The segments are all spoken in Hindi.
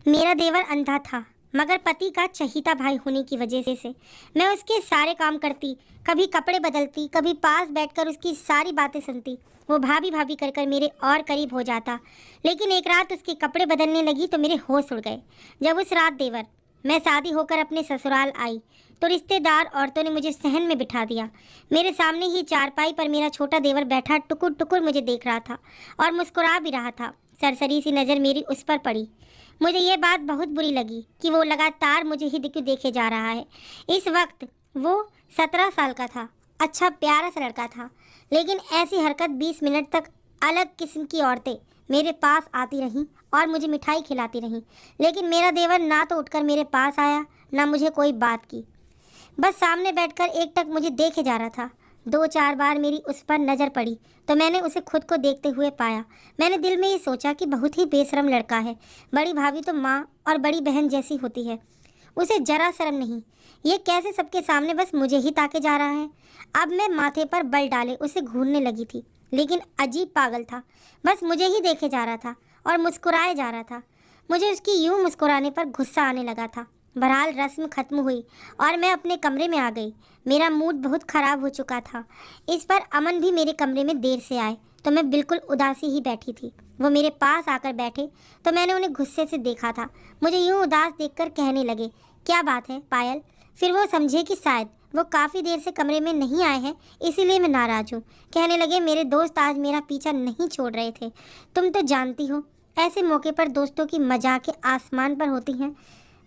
मेरा देवर अंधा था, मगर पति का चहीता भाई होने की वजह से मैं उसके सारे काम करती, कभी कपड़े बदलती, कभी पास बैठकर उसकी सारी बातें सुनती। वो भाभी भाभी कर कर मेरे और करीब हो जाता। लेकिन एक रात उसके कपड़े बदलने लगी तो मेरे होश उड़ गए। जब उस रात देवर मैं शादी होकर अपने ससुराल आई तो रिश्तेदार औरतों ने मुझे सहन में बिठा दिया। मेरे सामने ही चारपाई पर मेरा छोटा देवर बैठा टुकुर टुकुर मुझे देख रहा था और मुस्कुरा भी रहा था। सरसरी सी नज़र मेरी उस पर पड़ी। मुझे ये बात बहुत बुरी लगी कि वो लगातार मुझे ही क्यों देखे जा रहा है। इस वक्त वो 17 साल का था, अच्छा प्यारा सा लड़का था, लेकिन ऐसी हरकत 20 मिनट तक अलग किस्म की औरतें मेरे पास आती रहीं और मुझे मिठाई खिलाती रहीं, लेकिन मेरा देवर ना तो उठकर मेरे पास आया ना मुझे कोई बात की। बस सामने बैठकर एकटक मुझे देखे जा रहा था। 2-4 बार मेरी उस पर नज़र पड़ी तो मैंने उसे खुद को देखते हुए पाया। मैंने दिल में ये सोचा कि बहुत ही बेशरम लड़का है। बड़ी भाभी तो माँ और बड़ी बहन जैसी होती है, उसे जरा शर्म नहीं। ये कैसे सबके सामने बस मुझे ही ताके जा रहा है। अब मैं माथे पर बल डाले उसे घूरने लगी थी, लेकिन अजीब पागल था, बस मुझे ही देखे जा रहा था और मुस्कुराए जा रहा था। मुझे उसकी यूं मुस्कुराने पर गुस्सा आने लगा था। बहरहाल रस्म खत्म हुई और मैं अपने कमरे में आ गई। मेरा मूड बहुत ख़राब हो चुका था। इस पर अमन भी मेरे कमरे में देर से आए तो मैं बिल्कुल उदासी ही बैठी थी। वो मेरे पास आकर बैठे तो मैंने उन्हें गुस्से से देखा था। मुझे यूं उदास देखकर कहने लगे, क्या बात है पायल? फिर वो समझे कि शायद वो काफ़ी देर से कमरे में नहीं आए हैं, इसीलिए मैं नाराज़ हूँ। कहने लगे, मेरे दोस्त आज मेरा पीछा नहीं छोड़ रहे थे। तुम तो जानती हो ऐसे मौके पर दोस्तों की मजाकें आसमान पर होती हैं।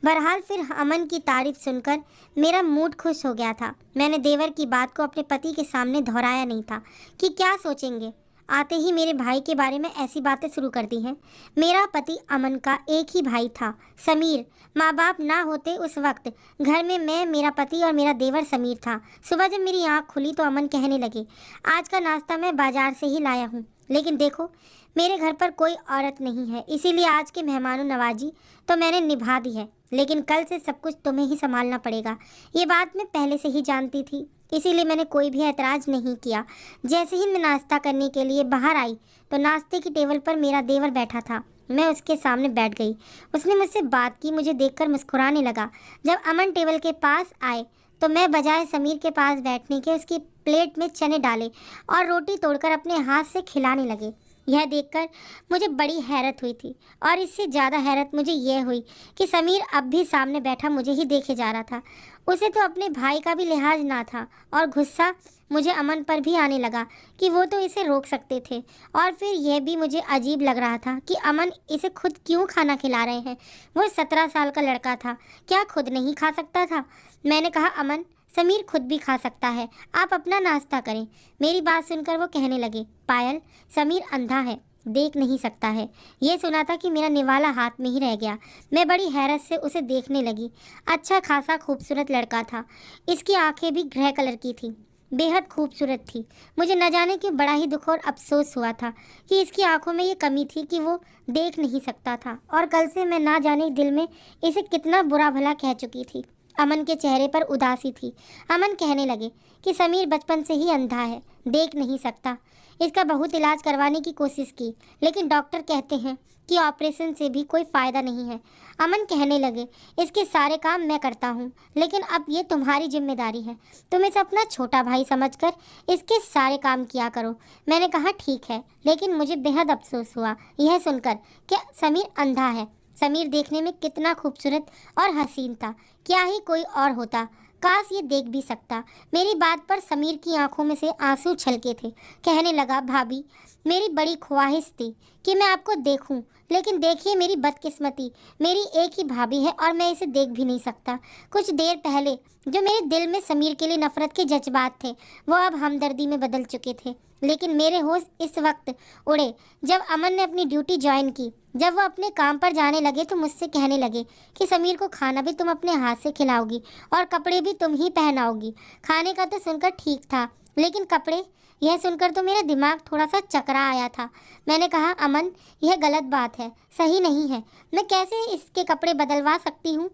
बहरहाल फिर अमन की तारीफ सुनकर मेरा मूड खुश हो गया था। मैंने देवर की बात को अपने पति के सामने दोहराया नहीं था कि क्या सोचेंगे। आते ही मेरे भाई के बारे में ऐसी बातें शुरू कर दी हैं। मेरा पति अमन का एक ही भाई था, समीर। माँ बाप ना होते उस वक्त घर में मैं, मेरा पति और मेरा देवर समीर था। सुबह जब मेरी आँख खुली तो अमन कहने लगे, आज का नाश्ता मैं बाजार से ही लाया हूँ, लेकिन देखो मेरे घर पर कोई औरत नहीं है, इसीलिए आज के मेहमानों नवाजी तो मैंने निभा दी है, लेकिन कल से सब कुछ तुम्हें ही संभालना पड़ेगा। ये बात मैं पहले से ही जानती थी, इसीलिए मैंने कोई भी ऐतराज़ नहीं किया। जैसे ही मैं नाश्ता करने के लिए बाहर आई तो नाश्ते की टेबल पर मेरा देवर बैठा था। मैं उसके सामने बैठ गई। उसने मुझसे बात की, मुझे देखकर मुस्कुराने लगा। जब अमन टेबल के पास आए तो मैं बजाय समीर के पास बैठने के उसकी प्लेट में चने डाले और रोटी तोड़कर अपने हाथ से खिलाने लगे। यह देखकर मुझे बड़ी हैरत हुई थी और इससे ज़्यादा हैरत मुझे यह हुई कि समीर अब भी सामने बैठा मुझे ही देखे जा रहा था। उसे तो अपने भाई का भी लिहाज ना था और गुस्सा मुझे अमन पर भी आने लगा कि वो तो इसे रोक सकते थे। और फिर यह भी मुझे अजीब लग रहा था कि अमन इसे खुद क्यों खाना खिला रहे हैं। वो 17 साल का लड़का था, क्या खुद नहीं खा सकता था? मैंने कहा, अमन समीर खुद भी खा सकता है, आप अपना नाश्ता करें। मेरी बात सुनकर वो कहने लगे, पायल समीर अंधा है, देख नहीं सकता है। ये सुना था कि मेरा निवाला हाथ में ही रह गया। मैं बड़ी हैरत से उसे देखने लगी। अच्छा खासा खूबसूरत लड़का था। इसकी आंखें भी ग्रे कलर की थी, बेहद खूबसूरत थी। मुझे न जाने क्यों बड़ा ही दुख और अफसोस हुआ था कि इसकी आंखों में ये कमी थी कि वो देख नहीं सकता था, और कल से मैं ना जाने दिल में इसे कितना बुरा भला कह चुकी थी। अमन के चेहरे पर उदासी थी। अमन कहने लगे कि समीर बचपन से ही अंधा है, देख नहीं सकता। इसका बहुत इलाज करवाने की कोशिश की, लेकिन डॉक्टर कहते हैं कि ऑपरेशन से भी कोई फ़ायदा नहीं है। अमन कहने लगे, इसके सारे काम मैं करता हूँ, लेकिन अब ये तुम्हारी जिम्मेदारी है। तुम इसे अपना छोटा भाई समझकर इसके सारे काम किया करो। मैंने कहा, ठीक है, लेकिन मुझे बेहद अफसोस हुआ यह सुनकर कि समीर अंधा है। समीर देखने में कितना खूबसूरत और हसीन था, क्या ही कोई और होता, काश ये देख भी सकता। मेरी बात पर समीर की आंखों में से आंसू छलके थे। कहने लगा, भाभी मेरी बड़ी ख्वाहिश थी कि मैं आपको देखूं, लेकिन देखिए मेरी बदकिस्मती, मेरी एक ही भाभी है और मैं इसे देख भी नहीं सकता। कुछ देर पहले जो मेरे दिल में समीर के लिए नफरत के जज्बात थे वो अब हमदर्दी में बदल चुके थे, लेकिन मेरे होश इस वक्त उड़े जब अमन ने अपनी ड्यूटी ज्वाइन की। जब वो अपने काम पर जाने लगे तो मुझसे कहने लगे कि समीर को खाना भी तुम अपने हाथ से खिलाओगी और कपड़े भी तुम ही पहनाओगी। खाने का तो सुनकर ठीक था, लेकिन कपड़े, यह सुनकर तो मेरा दिमाग थोड़ा सा चकरा आया था। मैंने कहा, अमन यह गलत बात है, सही नहीं है, मैं कैसे इसके कपड़े बदलवा सकती हूँ?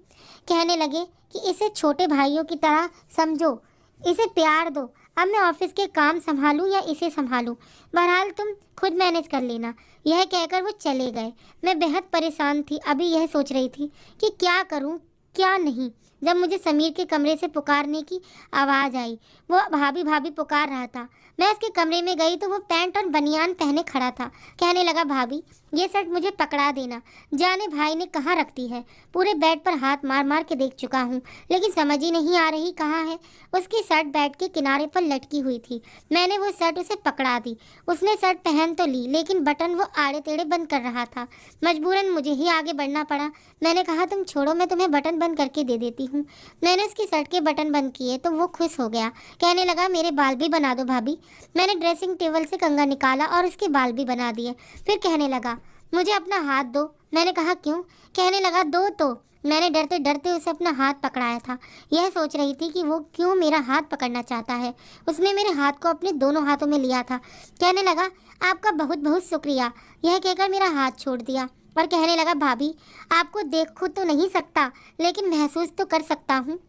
कहने लगे कि इसे छोटे भाइयों की तरह समझो, इसे प्यार दो, अब मैं ऑफिस के काम संभालूं या इसे संभालूं, बहरहाल तुम खुद मैनेज कर लेना। यह कहकर वो चले गए। मैं बेहद परेशान थी। अभी यह सोच रही थी कि क्या करूं क्या नहीं, जब मुझे समीर के कमरे से पुकारने की आवाज़ आई। वो भाभी भाभी पुकार रहा था। मैं उसके कमरे में गई तो वो पैंट और बनियान पहने खड़ा था। कहने लगा, भाभी ये शर्ट मुझे पकड़ा देना। जाने भाई ने कहाँ रख दी है। पूरे बेड पर हाथ मार मार के देख चुका हूँ, लेकिन समझ ही नहीं आ रही कहाँ है। उसकी शर्ट बेड के किनारे पर लटकी हुई थी। मैंने वो शर्ट उसे पकड़ा दी। उसने शर्ट पहन तो ली, लेकिन बटन वो आड़े टेढ़े बंद कर रहा था। मजबूरन मुझे ही आगे बढ़ना पड़ा। मैंने कहा, तुम छोड़ो, मैं तुम्हें बटन बंद करके दे देती हूँ। मैंने उसकी शर्ट के बटन बंद किए तो वो खुश हो गया। कहने लगा, मेरे बाल भी बना दो भाभी। मैंने ड्रेसिंग टेबल से कंघा निकाला और उसके बाल भी बना दिए। फिर कहने लगा, मुझे अपना हाथ दो। मैंने कहा, क्यों? कहने लगा, दो तो। मैंने डरते डरते उसे अपना हाथ पकड़ाया था। यह सोच रही थी कि वो क्यों मेरा हाथ पकड़ना चाहता है। उसने मेरे हाथ को अपने दोनों हाथों में लिया था। कहने लगा, आपका बहुत बहुत शुक्रिया। यह कहकर मेरा हाथ छोड़ दिया और कहने लगा, भाभी आपको देख तो नहीं सकता, लेकिन महसूस तो कर सकता हूँ।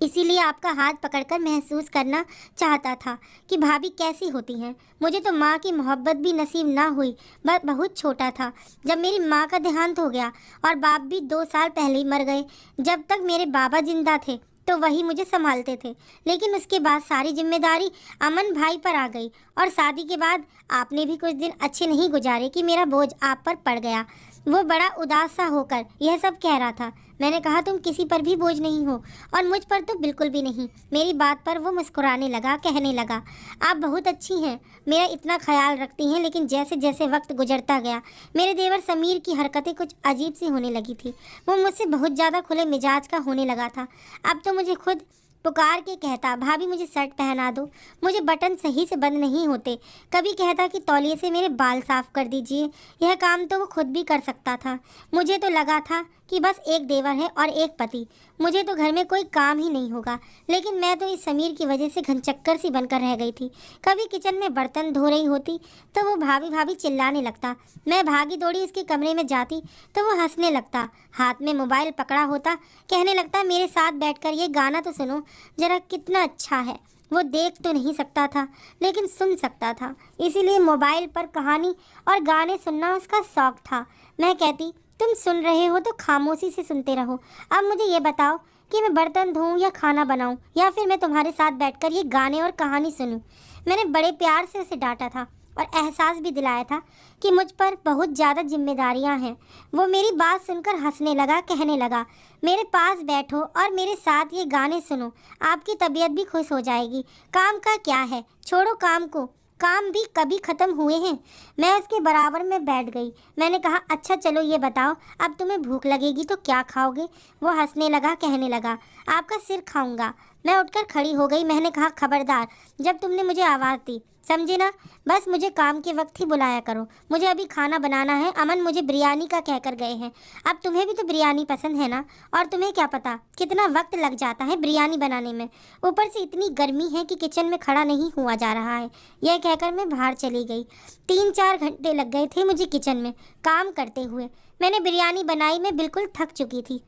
इसीलिए आपका हाथ पकड़कर महसूस करना चाहता था कि भाभी कैसी होती हैं। मुझे तो माँ की मोहब्बत भी नसीब ना हुई। बस बहुत छोटा था जब मेरी माँ का देहांत हो गया, और बाप भी 2 साल पहले ही मर गए। जब तक मेरे बाबा जिंदा थे तो वही मुझे संभालते थे, लेकिन उसके बाद सारी जिम्मेदारी अमन भाई पर आ गई। और शादी के बाद आपने भी कुछ दिन अच्छे नहीं गुजारे कि मेरा बोझ आप पर पड़ गया। वो बड़ा उदास सा होकर यह सब कह रहा था। मैंने कहा, तुम किसी पर भी बोझ नहीं हो, और मुझ पर तो बिल्कुल भी नहीं। मेरी बात पर वो मुस्कुराने लगा। कहने लगा, आप बहुत अच्छी हैं, मेरा इतना ख्याल रखती हैं। लेकिन जैसे जैसे वक्त गुजरता गया, मेरे देवर समीर की हरकतें कुछ अजीब सी होने लगी थी। वो मुझसे बहुत ज़्यादा खुले मिजाज का होने लगा था। अब तो मुझे खुद पुकार के कहता, भाभी मुझे शर्ट पहना दो, मुझे बटन सही से बंद नहीं होते। कभी कहता कि तौलिए से मेरे बाल साफ कर दीजिए। यह काम तो वो खुद भी कर सकता था। मुझे तो लगा था कि बस एक देवर है और एक पति, मुझे तो घर में कोई काम ही नहीं होगा। लेकिन मैं तो इस समीर की वजह से घनचक्कर सी बनकर रह गई थी। कभी किचन में बर्तन धो रही होती तो वो भाभी भाभी चिल्लाने लगता। मैं भागी दौड़ी उसके कमरे में जाती तो वो हंसने लगता। हाथ में मोबाइल पकड़ा होता। कहने लगता, मेरे साथ बैठकर ये गाना तो सुनो जरा, कितना अच्छा है। वो देख तो नहीं सकता था, लेकिन सुन सकता था। इसीलिए मोबाइल पर कहानी और गाने सुनना उसका शौक था। मैं कहती, तुम सुन रहे हो तो खामोशी से सुनते रहो। अब मुझे ये बताओ कि मैं बर्तन धोऊं या खाना बनाऊं, या फिर मैं तुम्हारे साथ बैठकर ये गाने और कहानी सुनूं। मैंने बड़े प्यार से उसे डांटा था और एहसास भी दिलाया था कि मुझ पर बहुत ज़्यादा जिम्मेदारियां हैं। वो मेरी बात सुनकर हंसने लगा। कहने लगा, मेरे पास बैठो और मेरे साथ ये गाने सुनो, आपकी तबीयत भी खुश हो जाएगी। काम का क्या है, छोड़ो काम को, काम भी कभी ख़त्म हुए हैं। मैं उसके बराबर में बैठ गई। मैंने कहा, अच्छा चलो ये बताओ, अब तुम्हें भूख लगेगी तो क्या खाओगे? वो हंसने लगा। कहने लगा, आपका सिर खाऊंगा। मैं उठकर खड़ी हो गई। मैंने कहा, खबरदार जब तुमने मुझे आवाज़ दी, समझे ना? बस मुझे काम के वक्त ही बुलाया करो। मुझे अभी खाना बनाना है। अमन मुझे बिरयानी का कहकर गए हैं। अब तुम्हें भी तो बिरयानी पसंद है ना? और तुम्हें क्या पता कितना वक्त लग जाता है बिरयानी बनाने में। ऊपर से इतनी गर्मी है कि किचन में खड़ा नहीं हुआ जा रहा है। यह कहकर मैं बाहर चली गई। 3-4 घंटे लग गए थे मुझे किचन में काम करते हुए। मैंने बिरयानी बनाई, मैं बिल्कुल थक चुकी थी।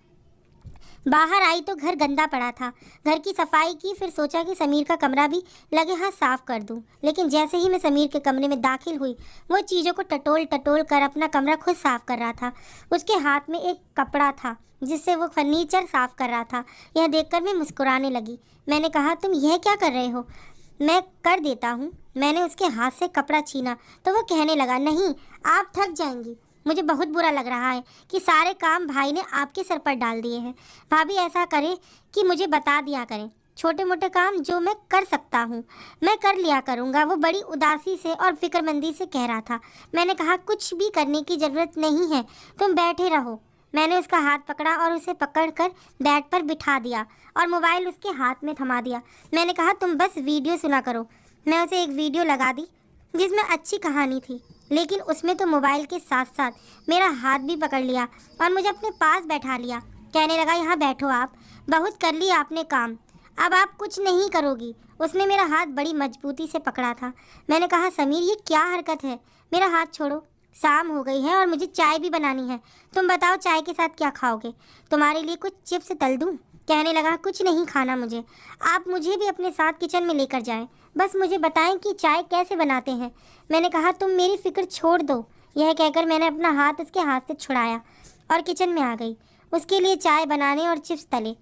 बाहर आई तो घर गंदा पड़ा था। घर की सफाई की, फिर सोचा कि समीर का कमरा भी लगे हाथ साफ कर दूं। लेकिन जैसे ही मैं समीर के कमरे में दाखिल हुई, वो चीज़ों को टटोल टटोल कर अपना कमरा खुद साफ कर रहा था। उसके हाथ में एक कपड़ा था जिससे वो फर्नीचर साफ कर रहा था। यह देखकर मैं मुस्कुराने लगी। मैंने कहा, तुम यह क्या कर रहे हो? मैं कर देता हूँ। मैंने उसके हाथ से कपड़ा छीना तो वो कहने लगा, नहीं आप थक जाएंगी। मुझे बहुत बुरा लग रहा है कि सारे काम भाई ने आपके सर पर डाल दिए हैं। भाभी ऐसा करें कि मुझे बता दिया करें, छोटे मोटे काम जो मैं कर सकता हूँ मैं कर लिया करूँगा। वो बड़ी उदासी से और फिक्रमंदी से कह रहा था। मैंने कहा, कुछ भी करने की ज़रूरत नहीं है, तुम बैठे रहो। मैंने उसका हाथ पकड़ा और उसे पकड़कर बेड पर बिठा दिया और मोबाइल उसके हाथ में थमा दिया। मैंने कहा, तुम बस वीडियो सुना करो। मैं उसे एक वीडियो लगा दी जिसमें अच्छी कहानी थी, लेकिन उसमें तो मोबाइल के साथ साथ मेरा हाथ भी पकड़ लिया और मुझे अपने पास बैठा लिया। कहने लगा, यहाँ बैठो, आप बहुत कर लिया आपने काम, अब आप कुछ नहीं करोगी। उसने मेरा हाथ बड़ी मजबूती से पकड़ा था। मैंने कहा, समीर ये क्या हरकत है? मेरा हाथ छोड़ो। शाम हो गई है और मुझे चाय भी बनानी है। तुम बताओ चाय के साथ क्या खाओगे? तुम्हारे लिए कुछ चिप्स तल दूँ? कहने लगा कुछ नहीं खाना मुझे, आप मुझे भी अपने साथ किचन में लेकर जाएं, बस मुझे बताएं कि चाय कैसे बनाते हैं। मैंने कहा तुम मेरी फिक्र छोड़ दो। यह कहकर मैंने अपना हाथ उसके हाथ से छुड़ाया और किचन में आ गई, उसके लिए चाय बनाने और चिप्स तले।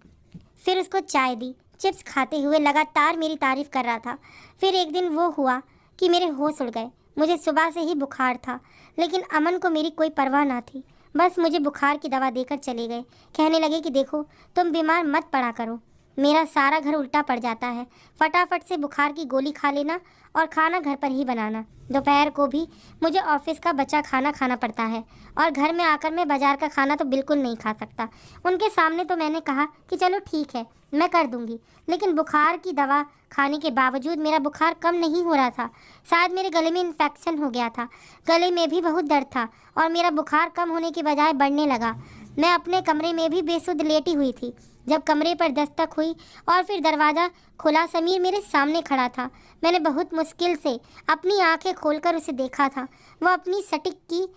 फिर उसको चाय दी। चिप्स खाते हुए लगातार मेरी तारीफ कर रहा था। फिर एक दिन वो हुआ कि मेरे होश उड़ गए। मुझे सुबह से ही बुखार था, लेकिन अमन को मेरी कोई परवाह ना थी। बस मुझे बुखार की दवा देकर चले गए। कहने लगे कि देखो तुम बीमार मत पड़ा करो, मेरा सारा घर उल्टा पड़ जाता है, फटाफट से बुखार की गोली खा लेना और खाना घर पर ही बनाना। दोपहर को भी मुझे ऑफिस का बचा खाना खाना पड़ता है और घर में आकर मैं बाजार का खाना तो बिल्कुल नहीं खा सकता। उनके सामने तो मैंने कहा कि चलो ठीक है मैं कर दूंगी, लेकिन बुखार की दवा खाने के बावजूद मेरा बुखार कम नहीं हो रहा था। शायद मेरे गले में इन्फेक्शन हो गया था, गले में भी बहुत दर्द था और मेरा बुखार कम होने की बजाय बढ़ने लगा। मैं अपने कमरे में भी बेसुध लेटी हुई थी जब कमरे पर दस्तक हुई और फिर दरवाज़ा खुला। समीर मेरे सामने खड़ा था। मैंने बहुत मुश्किल से अपनी आंखें खोलकर उसे देखा था। वह अपनी सटिक की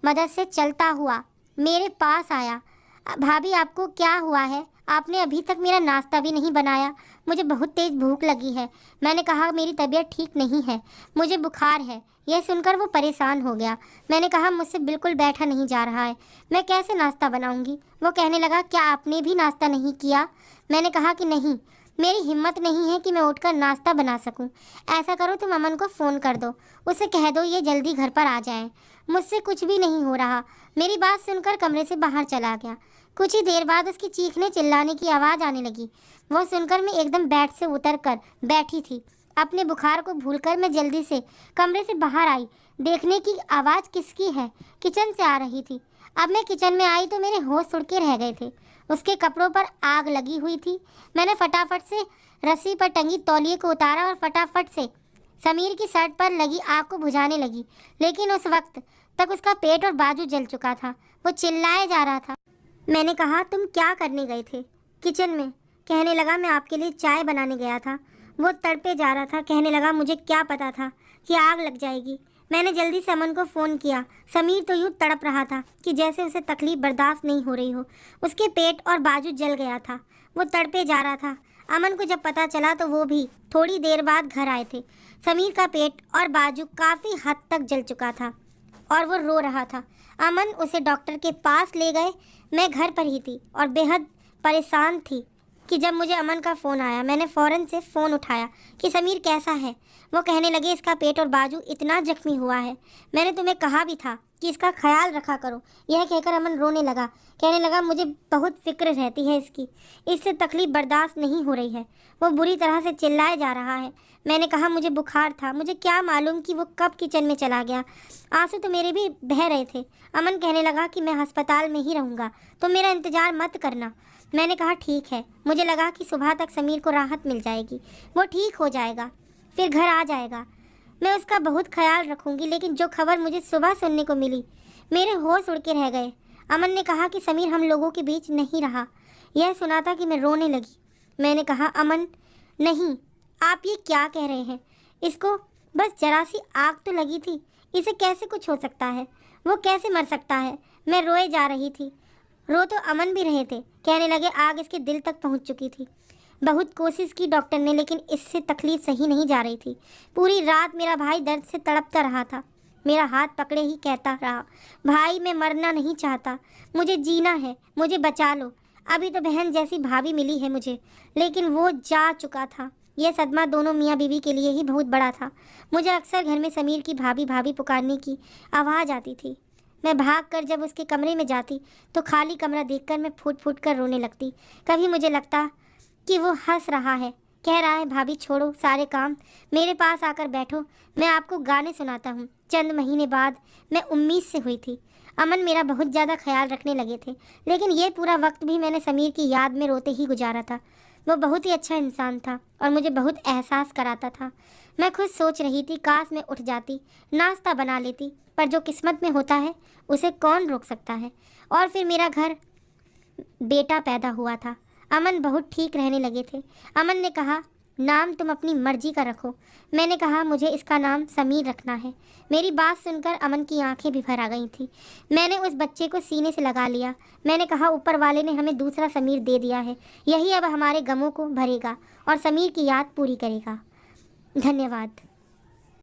मदद से चलता हुआ मेरे पास आया। भाभी आपको क्या हुआ है? आपने अभी तक मेरा नाश्ता भी नहीं बनाया। मुझे बहुत तेज़ भूख लगी है। मैंने कहा मेरी तबीयत ठीक नहीं है, मुझे बुखार है। यह सुनकर वो परेशान हो गया। मैंने कहा मुझसे बिल्कुल बैठा नहीं जा रहा है, मैं कैसे नाश्ता बनाऊंगी? वो कहने लगा क्या आपने भी नाश्ता नहीं किया? मैंने कहा कि नहीं, मेरी हिम्मत नहीं है कि मैं उठकर नाश्ता बना सकूं। ऐसा करो तुम अमन को फ़ोन कर दो, उसे कह दो ये जल्दी घर पर आ जाए, मुझसे कुछ भी नहीं हो रहा। मेरी बात सुनकर कमरे से बाहर चला गया। कुछ ही देर बाद उसकी चीखने चिल्लाने की आवाज़ आने लगी। वो सुनकर मैं एकदम बेड से उतर कर बैठी थी। अपने बुखार को भूलकर मैं जल्दी से कमरे से बाहर आई, देखने की आवाज़ किसकी है। किचन से आ रही थी। अब मैं किचन में आई तो मेरे होश उड़ के रह गए थे। उसके कपड़ों पर आग लगी हुई थी। मैंने फटाफट से रस्सी पर टंगी तौलिए को उतारा और फटाफट से समीर की शर्ट पर लगी आग को बुझाने लगी, लेकिन उस वक्त तक उसका पेट और बाजू जल चुका था। वो चिल्लाए जा रहा था। मैंने कहा तुम क्या करने गए थे? किचन में। कहने लगा मैं आपके लिए चाय बनाने गया था। वो तड़पे जा रहा था। कहने लगा मुझे क्या पता था कि आग लग जाएगी। मैंने जल्दी से अमन को फ़ोन किया। समीर तो यूँ तड़प रहा था कि जैसे उसे तकलीफ़ बर्दाश्त नहीं हो रही हो। उसके पेट और बाजू जल गया था, वो तड़पे जा रहा था। अमन को जब पता चला तो वो भी थोड़ी देर बाद घर आए थे। समीर का पेट और बाजू काफ़ी हद तक जल चुका था और वो रो रहा था। अमन उसे डॉक्टर के पास ले गए। मैं घर पर ही थी और बेहद परेशान थी कि जब मुझे अमन का फ़ोन आया। मैंने फ़ौरन से फ़ोन उठाया कि समीर कैसा है? वो कहने लगे इसका पेट और बाजू इतना जख्मी हुआ है, मैंने तुम्हें कहा भी था कि इसका ख्याल रखा करो। यह कहकर अमन रोने लगा। कहने लगा मुझे बहुत फिक्र रहती है इसकी, इससे तकलीफ़ बर्दाश्त नहीं हो रही है। वो बुरी तरह से चिल्लाए जा रहा है। मैंने कहा मुझे बुखार था, मुझे क्या मालूम कि वो कब किचन में चला गया। आंसू तो मेरे भी बह रहे थे। अमन कहने लगा कि मैं अस्पताल में ही रहूँगा, तो मेरा इंतज़ार मत करना। मैंने कहा ठीक है। मुझे लगा कि सुबह तक समीर को राहत मिल जाएगी, वो ठीक हो जाएगा, फिर घर आ जाएगा, मैं उसका बहुत ख्याल रखूँगी। लेकिन जो खबर मुझे सुबह सुनने को मिली, मेरे होश उड़ के रह गए। अमन ने कहा कि समीर हम लोगों के बीच नहीं रहा। यह सुना था कि मैं रोने लगी। मैंने कहा अमन नहीं, आप ये क्या कह रहे हैं? इसको बस जरा सी आग तो लगी थी, इसे कैसे कुछ हो सकता है? वो कैसे मर सकता है? मैं रोए जा रही थी। रो तो अमन भी रहे थे। कहने लगे आग इसके दिल तक पहुंच चुकी थी। बहुत कोशिश की डॉक्टर ने, लेकिन इससे तकलीफ सही नहीं जा रही थी। पूरी रात मेरा भाई दर्द से तड़पता रहा था। मेरा हाथ पकड़े ही कहता रहा, भाई मैं मरना नहीं चाहता, मुझे जीना है, मुझे बचा लो। अभी तो बहन जैसी भाभी मिली है मुझे, लेकिन वो जा चुका था। यह सदमा दोनों मियाँ बीवी के लिए ही बहुत बड़ा था। मुझे अक्सर घर में समीर की भाभी भाभी पुकारने की आवाज़ आती थी। मैं भागकर जब उसके कमरे में जाती तो खाली कमरा देखकर मैं फूट फूट कर रोने लगती। कभी मुझे लगता कि वो हंस रहा है, कह रहा है भाभी छोड़ो सारे काम, मेरे पास आकर बैठो, मैं आपको गाने सुनाता हूँ। चंद महीने बाद मैं उम्मीद से हुई थी। अमन मेरा बहुत ज़्यादा ख्याल रखने लगे थे, लेकिन ये पूरा वक्त भी मैंने समीर की याद में रोते ही गुजारा था। वो बहुत ही अच्छा इंसान था और मुझे बहुत एहसास कराता था। मैं खुद सोच रही थी काश मैं उठ जाती, नाश्ता बना लेती, पर जो किस्मत में होता है उसे कौन रोक सकता है। और फिर मेरा घर बेटा पैदा हुआ था। अमन बहुत ठीक रहने लगे थे। अमन ने कहा नाम तुम अपनी मर्जी का रखो। मैंने कहा मुझे इसका नाम समीर रखना है। मेरी बात सुनकर अमन की आंखें भी भर आ गई थी। मैंने उस बच्चे को सीने से लगा लिया। मैंने कहा ऊपर वाले ने हमें दूसरा समीर दे दिया है, यही अब हमारे गमों को भरेगा और समीर की याद पूरी करेगा। धन्यवाद।